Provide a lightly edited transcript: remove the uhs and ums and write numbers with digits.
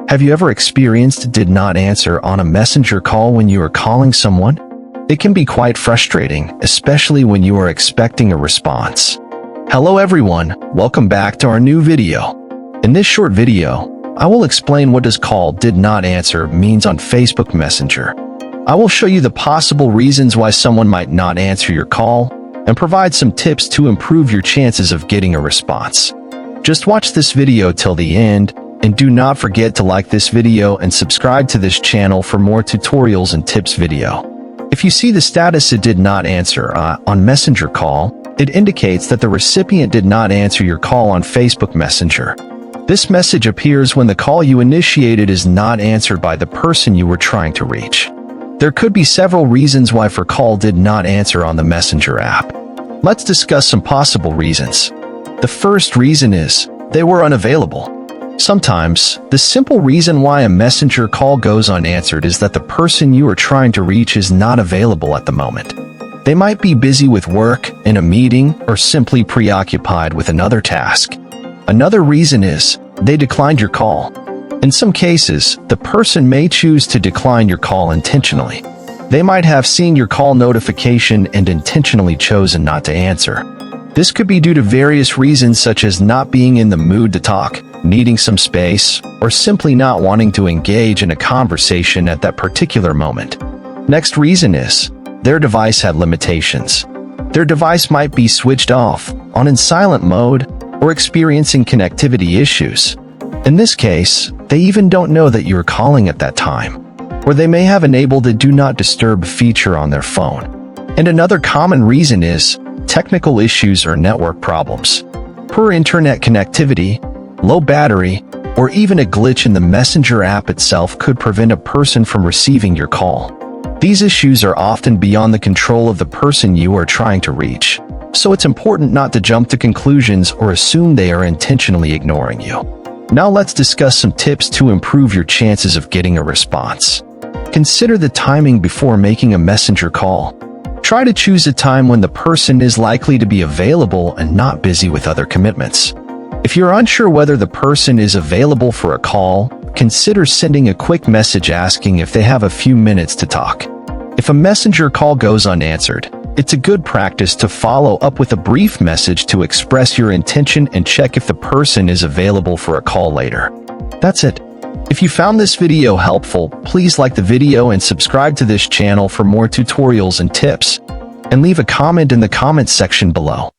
Have you ever experienced did not answer on a messenger call when you are calling someone? It can be quite frustrating, especially when you are expecting a response. Hello everyone, welcome back to our new video. In this short video, I will explain what does call did not answer means on Facebook Messenger. I will show you the possible reasons why someone might not answer your call and provide some tips to improve your chances of getting a response. Just watch this video till the end, and do not forget to like this video and subscribe to this channel for more tutorials and tips video. If you see the status it did not answer on Messenger call, it indicates that the recipient did not answer your call on Facebook Messenger. This message appears when the call you initiated is not answered by the person you were trying to reach. There could be several reasons why for call did not answer on the Messenger app. Let's discuss some possible reasons. The first reason is they were unavailable. Sometimes, the simple reason why a messenger call goes unanswered is that the person you are trying to reach is not available at the moment. They might be busy with work, in a meeting, or simply preoccupied with another task. Another reason is they declined your call. In some cases, the person may choose to decline your call intentionally. They might have seen your call notification and intentionally chosen not to answer. This could be due to various reasons such as not being in the mood to talk, needing some space, or simply not wanting to engage in a conversation at that particular moment. Next reason is their device had limitations. Their device might be switched off, on in silent mode, or experiencing connectivity issues. In this case, they even don't know that you are calling at that time, or they may have enabled the Do Not Disturb feature on their phone. And another common reason is technical issues or network problems. Poor internet connectivity, low battery, or even a glitch in the Messenger app itself could prevent a person from receiving your call. These issues are often beyond the control of the person you are trying to reach, so it's important not to jump to conclusions or assume they are intentionally ignoring you. Now let's discuss some tips to improve your chances of getting a response. Consider the timing before making a messenger call. Try to choose a time when the person is likely to be available and not busy with other commitments. If you're unsure whether the person is available for a call, consider sending a quick message asking if they have a few minutes to talk. If a messenger call goes unanswered, it's a good practice to follow up with a brief message to express your intention and check if the person is available for a call later. That's it. If you found this video helpful, please like the video and subscribe to this channel for more tutorials and tips, and leave a comment in the comments section below.